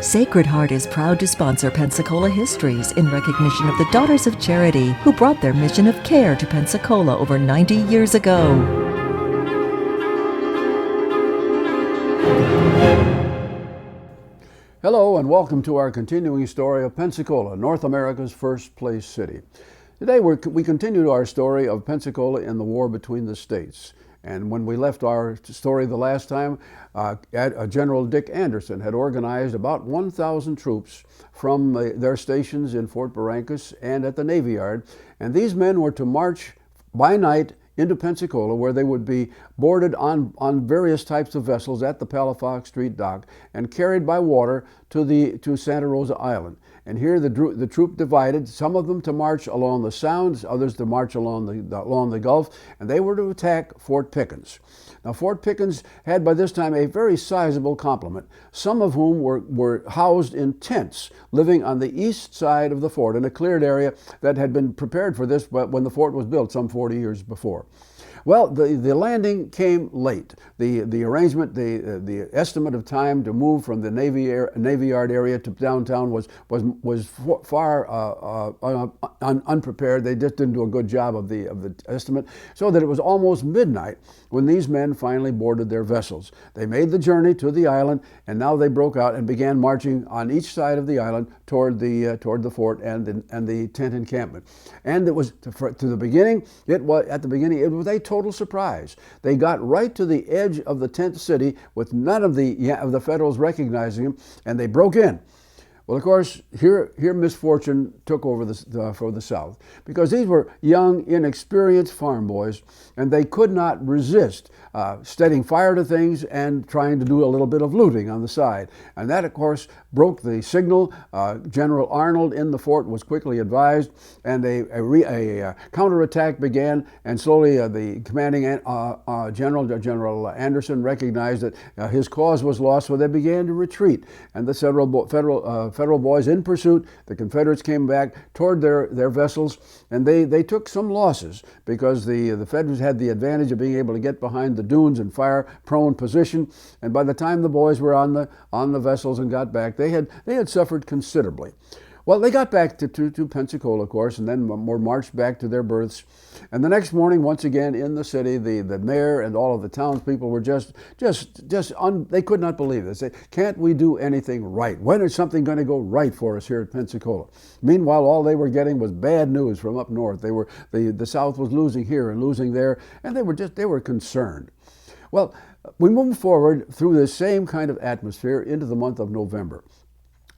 Sacred Heart is proud to sponsor Pensacola Histories in recognition of the Daughters of Charity who brought their mission of care to Pensacola over 90 years ago. Hello and welcome to our continuing story of Pensacola, North America's first place city. Today we continue our story of Pensacola in the war between the states. And when we left our story the last time, General Dick Anderson had organized about 1,000 troops from their stations in Fort Barrancas and at the Navy Yard. And these men were to march by night into Pensacola, where they would be boarded on various types of vessels at the Palafox Street dock and carried by water to Santa Rosa Island. And here the troop divided, some of them to march along the Sound, others to march along the Gulf, and they were to attack Fort Pickens. Now, Fort Pickens had by this time a very sizable complement, some of whom were housed in tents, living on the east side of the fort in a cleared area that had been prepared for this when the fort was built some 40 years before. Well, the landing came late. The arrangement, the estimate of time to move from the Navy Yard area to downtown was far unprepared. They just didn't do a good job of the estimate, so that it was almost midnight when these men finally boarded their vessels. They made the journey to the island, and now they broke out and began marching on each side of the island toward the fort and the tent encampment. And it was at the beginning it was a total surprise. They got right to the edge of the tent city with none of the Federals recognizing them, and they broke in. Well, of course, here misfortune took over for the South, because these were young, inexperienced farm boys, and they could not resist setting fire to things and trying to do a little bit of looting on the side. And that, of course, broke the signal. General Arnold in the fort was quickly advised, and a counterattack began, and slowly the commanding General Anderson recognized that his cause was lost, so they began to retreat. And the Federal boys in pursuit, the Confederates came back toward their vessels, and they took some losses, because the Federals had the advantage of being able to get behind the dunes and fire prone position. And by the time the boys were on the vessels and got back, they had suffered considerably. Well, they got back to Pensacola, of course, and then were marched back to their berths. And the next morning, once again in the city, the mayor and all of the townspeople were they could not believe this. They, can't we do anything right? When is something going to go right for us here at Pensacola? Meanwhile, all they were getting was bad news from up north. The South was losing here and losing there, and they were concerned. Well, we moved forward through this same kind of atmosphere into the month of November.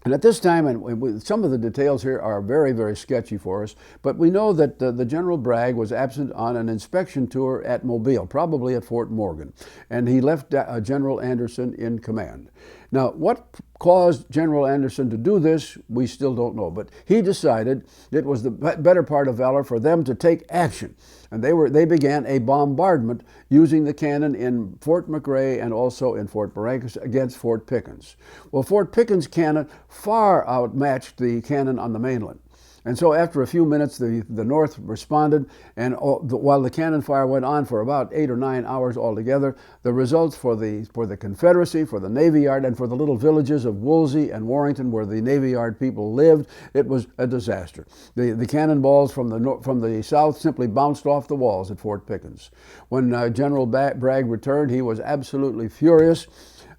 And at this time, and some of the details here are very, very sketchy for us, but we know that the General Bragg was absent on an inspection tour at Mobile, probably at Fort Morgan, and he left General Anderson in command. Now, what caused General Anderson to do this, we still don't know, but he decided it was the better part of valor for them to take action. And they began a bombardment using the cannon in Fort McRae and also in Fort Barrancas against Fort Pickens. Well, Fort Pickens' cannon far outmatched the cannon on the mainland. And so after a few minutes, the North responded, and while the cannon fire went on for about 8 or 9 hours altogether, the results for the Confederacy, for the Navy Yard, and for the little villages of Woolsey and Warrington, where the Navy Yard people lived, it was a disaster. The cannonballs from the South simply bounced off the walls at Fort Pickens. When General Bragg returned, he was absolutely furious.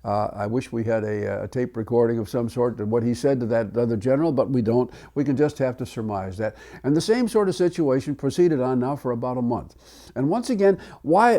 I wish we had a tape recording of some sort of what he said to that other general, but we don't. We can just have to surmise that. And the same sort of situation proceeded on now for about a month. And once again, why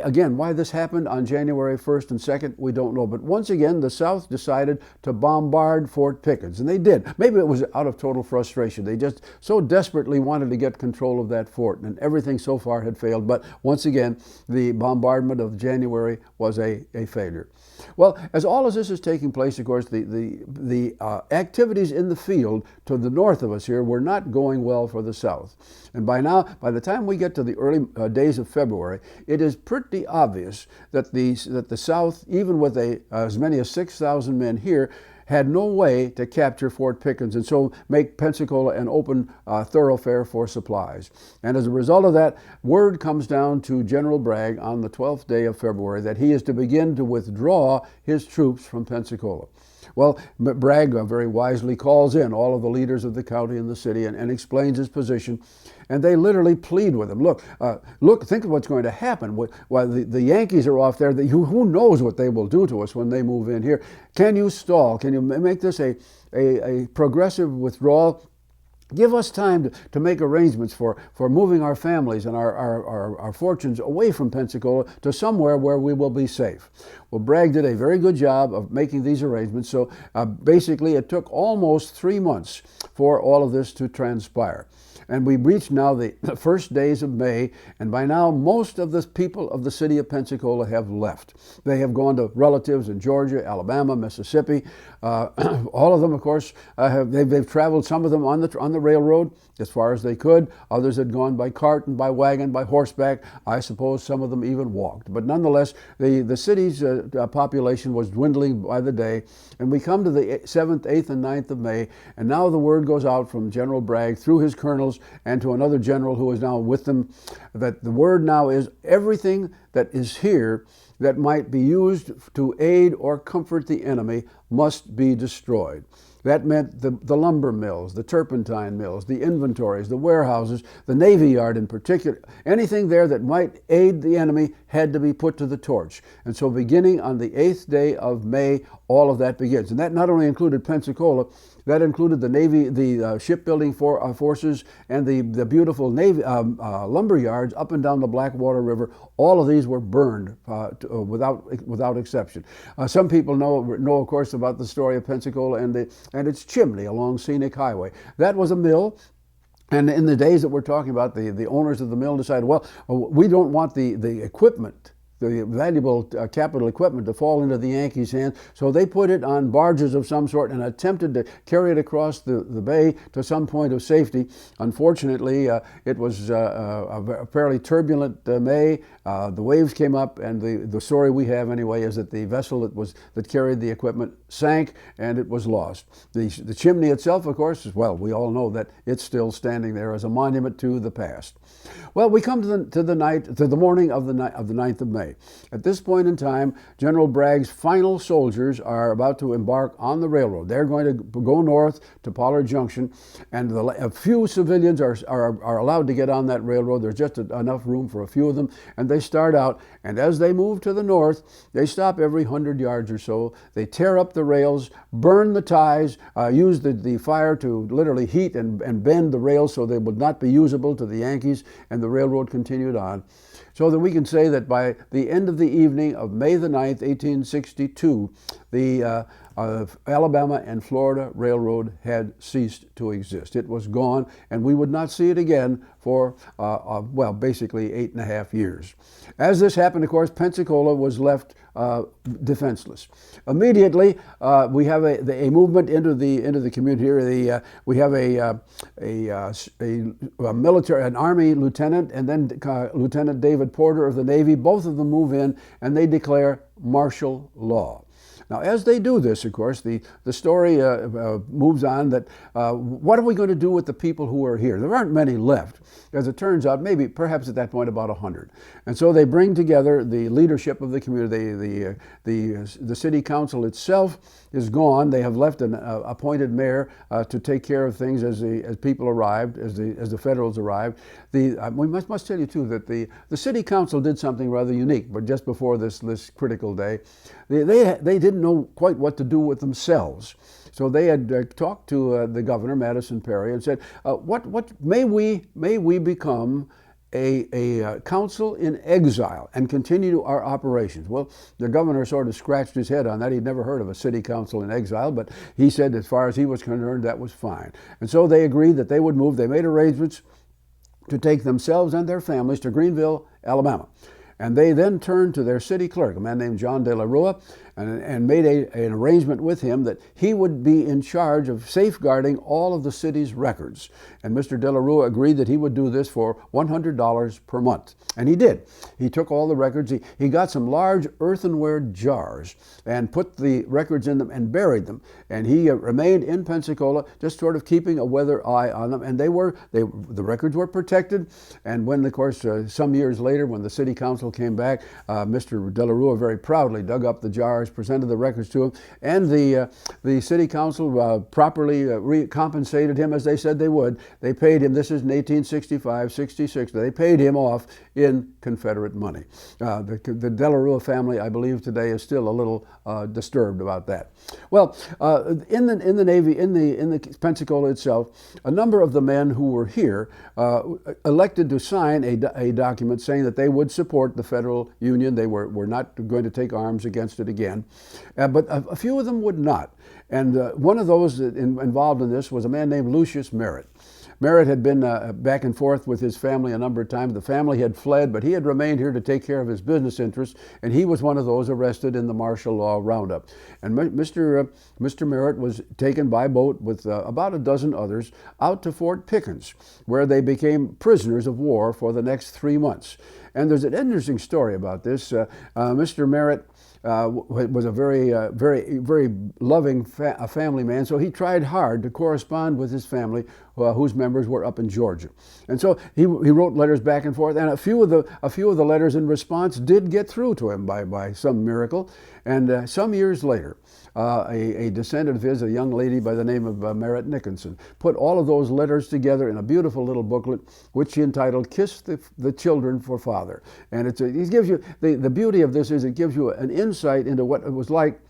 this happened on January 1st and 2nd, we don't know. But once again, the South decided to bombard Fort Pickens, and they did. Maybe it was out of total frustration. They just so desperately wanted to get control of that fort, and everything so far had failed. But once again, the bombardment of January was a failure. Well, as all of this is taking place, of course, the activities in the field to the north of us here were not going well for the South. And by the time we get to the early days of February, it is pretty obvious that the South, even with as many as 6,000 men here, had no way to capture Fort Pickens and so make Pensacola an open thoroughfare for supplies. And as a result of that, word comes down to General Bragg on the 12th day of February that he is to begin to withdraw his troops from Pensacola. Well, Bragg very wisely calls in all of the leaders of the county and the city and explains his position. And they literally plead with him. Look, think of what's going to happen. While the Yankees are off there, who knows what they will do to us when they move in here? Can you stall? Can you make this a progressive withdrawal? Give us time to make arrangements for moving our families and our fortunes away from Pensacola to somewhere where we will be safe. Well, Bragg did a very good job of making these arrangements. So basically, it took almost 3 months for all of this to transpire. And we reached now the first days of May, and by now most of the people of the city of Pensacola have left. They have gone to relatives in Georgia, Alabama, Mississippi. All of them, of course, they've traveled, some of them on the railroad as far as they could. Others had gone by cart and by wagon, by horseback. I suppose some of them even walked. But nonetheless, the city's population was dwindling by the day, and we come to the 7th, 8th, and 9th of May, and now the word goes out from General Bragg through his colonels and to another general who is now with them, that the word now is everything that is here that might be used to aid or comfort the enemy must be destroyed. That meant the lumber mills, the turpentine mills, the inventories, the warehouses, the Navy Yard in particular. Anything there that might aid the enemy had to be put to the torch. And so beginning on the 8th day of May, all of that begins. And that not only included Pensacola, that included the Navy, the shipbuilding forces, and the beautiful Navy lumber yards up and down the Blackwater River. All of these were burned without exception. Some people know, of course, about the story of Pensacola and its chimney along Scenic Highway. That was a mill. And in the days that we're talking about, the owners of the mill decided, well, we don't want the equipment, the valuable capital equipment, to fall into the Yankees' hands. So they put it on barges of some sort and attempted to carry it across the bay to some point of safety. Unfortunately, it was a fairly turbulent May. The waves came up, and the story we have anyway is that the vessel that carried the equipment sank and it was lost. The chimney itself, of course, we all know that it's still standing there as a monument to the past. Well, we come to the morning of the 9th of May. At this point in time, General Bragg's final soldiers are about to embark on the railroad. They're going to go north to Pollard Junction, and a few civilians are allowed to get on that railroad. There's just enough room for a few of them, and they start out, and as they move to the north, they stop every 100 yards or so. They tear up the rails, burn the ties, use the fire to literally heat and bend the rails so they would not be usable to the Yankees, and the railroad continued on. So that we can say that by the end of the evening of May the 9th, 1862, the Alabama and Florida Railroad had ceased to exist. It was gone, and we would not see it again for, basically 8.5 years. As this happened, of course, Pensacola was left defenseless. Immediately, we have a movement into the community here. We have a military, an Army lieutenant, and then Lieutenant David Porter of the Navy. Both of them move in, and they declare martial law. Now, as they do this, of course, the story moves on that what are we going to do with the people who are here? There aren't many left. As it turns out, perhaps at that point, about 100. And so they bring together the leadership of the community. The city council itself is gone. They have left an appointed mayor to take care of things as people arrived, as the Federals arrived. We must tell you, too, that the city council did something rather unique, but just before this critical day. They didn't know quite what to do with themselves. So they had talked to the governor, Madison Perry, and said, "What may we become a council in exile and continue our operations?" Well, the governor sort of scratched his head on that. He'd never heard of a city council in exile, but he said, as far as he was concerned, that was fine. And so they agreed that they would move. They made arrangements to take themselves and their families to Greenville, Alabama. And they then turned to their city clerk, a man named John De La Rua, and made an arrangement with him that he would be in charge of safeguarding all of the city's records. And Mr. De La Rua agreed that he would do this for $100 per month. And he did. He took all the records. He got some large earthenware jars and put the records in them and buried them. And he remained in Pensacola, just sort of keeping a weather eye on them. And the records were protected. And when, of course, some years later, when the city council came back, Mr. De La Rua very proudly dug up the jars, presented the records to him, and the city council properly compensated him as they said they would. They paid him, this is in 1865, 66, they paid him off in Confederate money. The De La Rua family, I believe today, is still a little disturbed about that. Well, in the Navy, in the Pensacola itself, a number of the men who were here elected to sign a document saying that they would support the federal union. They were not going to take arms against it again. But a few of them would not. And one of those involved in this was a man named Lucius Merritt. Merritt had been back and forth with his family a number of times. The family had fled, but he had remained here to take care of his business interests, and he was one of those arrested in the martial law roundup. And Mr. Merritt was taken by boat with about a dozen others out to Fort Pickens, where they became prisoners of war for the next 3 months. And there's an interesting story about this. Mr. Merritt was a very loving family man, so he tried hard to correspond with his family, whose members were up in Georgia. And so he wrote letters back and forth, and a few of the letters in response did get through to him by some miracle. And some years later, a descendant of his, a young lady by the name of Merritt Nickinson, put all of those letters together in a beautiful little booklet, which she entitled "Kiss the Children for Father." And it gives you the beauty of this is it gives you an insight into what it was like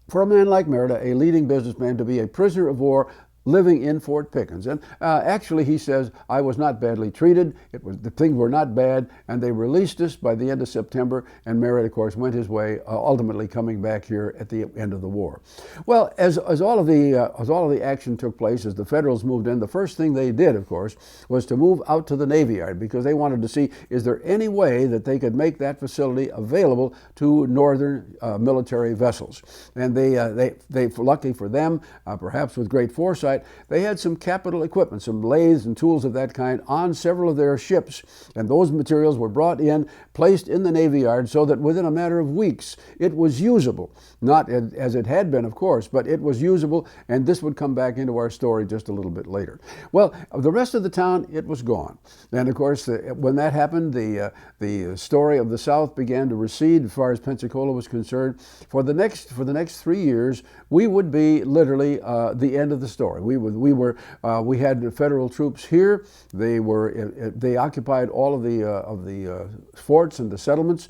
for a man like Merritt, a leading businessman, to be a prisoner of war living in Fort Pickens. And actually, he says, I was not badly treated. The things were not bad, and they released us by the end of September, and Merritt, of course, went his way, ultimately coming back here at the end of the war. Well, as all of the action took place, as the Federals moved in, the first thing they did, of course, was to move out to the Navy Yard, because they wanted to see, is there any way that they could make that facility available to northern military vessels? And they lucky for them, perhaps with great foresight, they had some capital equipment, some lathes and tools of that kind on several of their ships, and those materials were brought in, placed in the Navy Yard, so that within a matter of weeks it was usable. Not as it had been, of course, but it was usable, and this would come back into our story just a little bit later. Well, the rest of the town, it was gone. And of course, when that happened, the story of the South began to recede as far as Pensacola was concerned. For the next 3 years, we would be literally the end of the story. We had federal troops here. They occupied all of the forts and the settlements.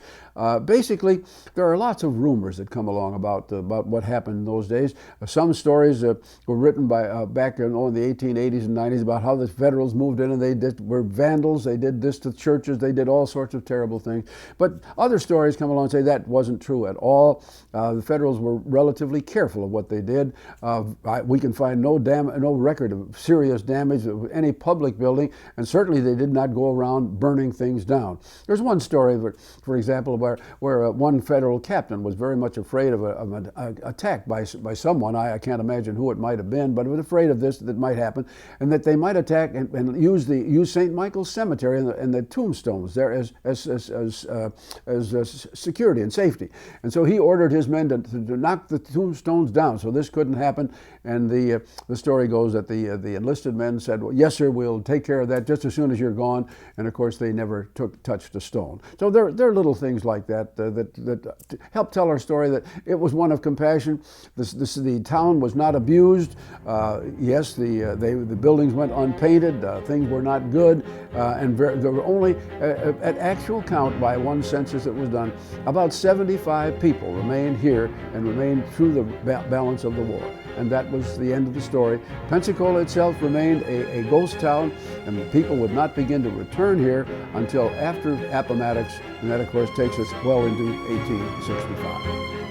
Basically, there are lots of rumors that come along about what happened in those days. Some stories were written by back in the 1880s and 90s about how the Federals moved in and they were vandals. They did this to churches. They did all sorts of terrible things. But other stories come along and say that wasn't true at all. The Federals were relatively careful of what they did. We can find no record of serious damage of any public building, and certainly they did not go around burning things down. There's one story, for example, where one federal captain was very much afraid of an attack by someone. I can't imagine who it might have been, but was afraid of this, that might happen, and that they might attack and use St. Michael's Cemetery and the tombstones there as security and safety. And so he ordered his men to knock the tombstones down so this couldn't happen. And the story goes that the enlisted men said, well, yes, sir, we'll take care of that just as soon as you're gone. And of course, they never touched a stone. So there are little things like that that help tell our story that it was one of compassion. The town was not abused. Yes, the buildings went unpainted. Things were not good. And there were only, at actual count by one census that was done, about 75 people remained here and remained through the balance of the war. And that was the end of the story. Pensacola itself remained a ghost town, and the people would not begin to return here until after Appomattox, and that of course takes us well into 1865.